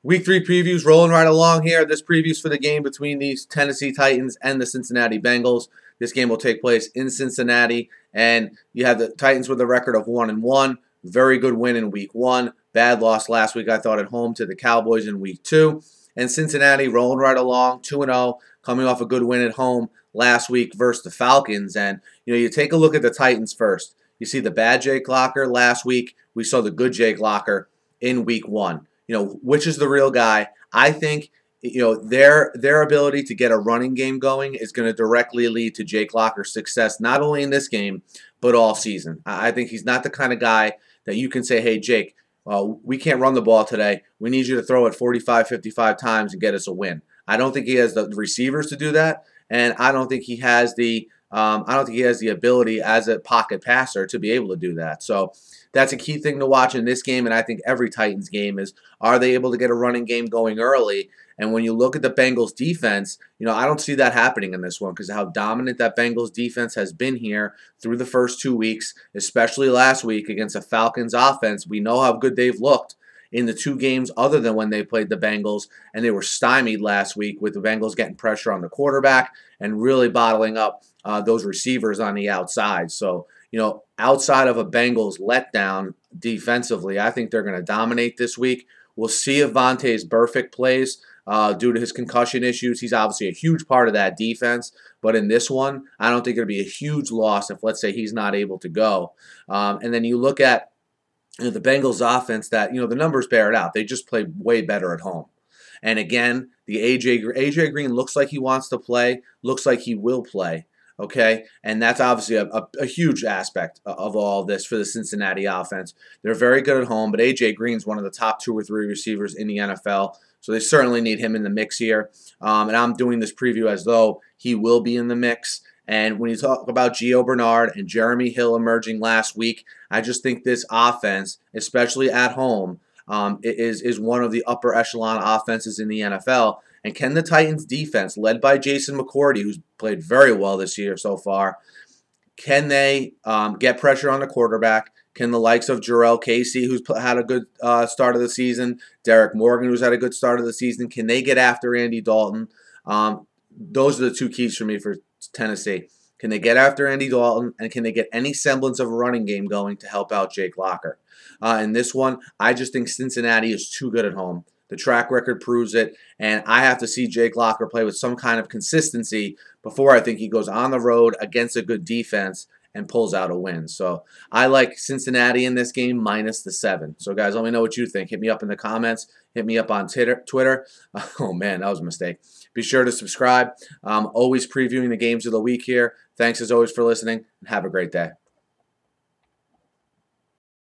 Week 3 previews rolling right along here. This preview's for the game between the Tennessee Titans and the Cincinnati Bengals. This game will take place in Cincinnati, and you have the Titans with a record of 1-1. Very good win in Week 1. Bad loss last week, I thought, at home to the Cowboys in Week 2. And Cincinnati rolling right along, 2-0, coming off a good win at home last week versus the Falcons. And, you take a look at the Titans first. You see the bad Jake Locker last week. We saw the good Jake Locker in Week 1. Which is the real guy? I think, their ability to get a running game going is going to directly lead to Jake Locker's success, not only in this game, but all season. I think he's not the kind of guy that you can say, hey, Jake, we can't run the ball today. We need you to throw it 45, 55 times and get us a win. I don't think he has the receivers to do that, and I don't think he has the ability as a pocket passer to be able to do that. So that's a key thing to watch in this game, and I think every Titans game is, are they able to get a running game going early? And when you look at the Bengals defense, I don't see that happening in this one because of how dominant that Bengals defense has been here through the first 2 weeks, especially last week against a Falcons offense. We know how good they've looked in the 2 games other than when they played the Bengals, and they were stymied last week with the Bengals getting pressure on the quarterback and really bottling up those receivers on the outside. So, outside of a Bengals letdown defensively, I think they're going to dominate this week. We'll see if Vontaze Burfict plays due to his concussion issues. He's obviously a huge part of that defense, but in this one, I don't think it'll be a huge loss if, let's say, he's not able to go. And then you look at the Bengals offense that, the numbers bear it out. They just play way better at home. And again, the AJ Green looks like he wants to play, looks like he will play. Okay, and that's obviously a huge aspect of all this for the Cincinnati offense. They're very good at home, but A.J. Green's one of the top 2 or 3 receivers in the NFL, so they certainly need him in the mix here. And I'm doing this preview as though he will be in the mix. And when you talk about Gio Bernard and Jeremy Hill emerging last week, I just think this offense, especially at home, is one of the upper echelon offenses in the NFL. And can the Titans defense, led by Jason McCourty, who's played very well this year so far, can they get pressure on the quarterback? Can the likes of Jarrell Casey, who's had a good start of the season, Derek Morgan, who's had a good start of the season, can they get after Andy Dalton? Those are the 2 keys for me for Tennessee. Can they get after Andy Dalton, and can they get any semblance of a running game going to help out Jake Locker? In this one, I just think Cincinnati is too good at home. The track record proves it, and I have to see Jake Locker play with some kind of consistency before I think he goes on the road against a good defense and pulls out a win. So I like Cincinnati in this game minus the 7. So guys, let me know what you think. Hit me up in the comments. Hit me up on Twitter. Oh man, that was a mistake. Be sure to subscribe. I'm always previewing the games of the week here. Thanks as always for listening, and have a great day.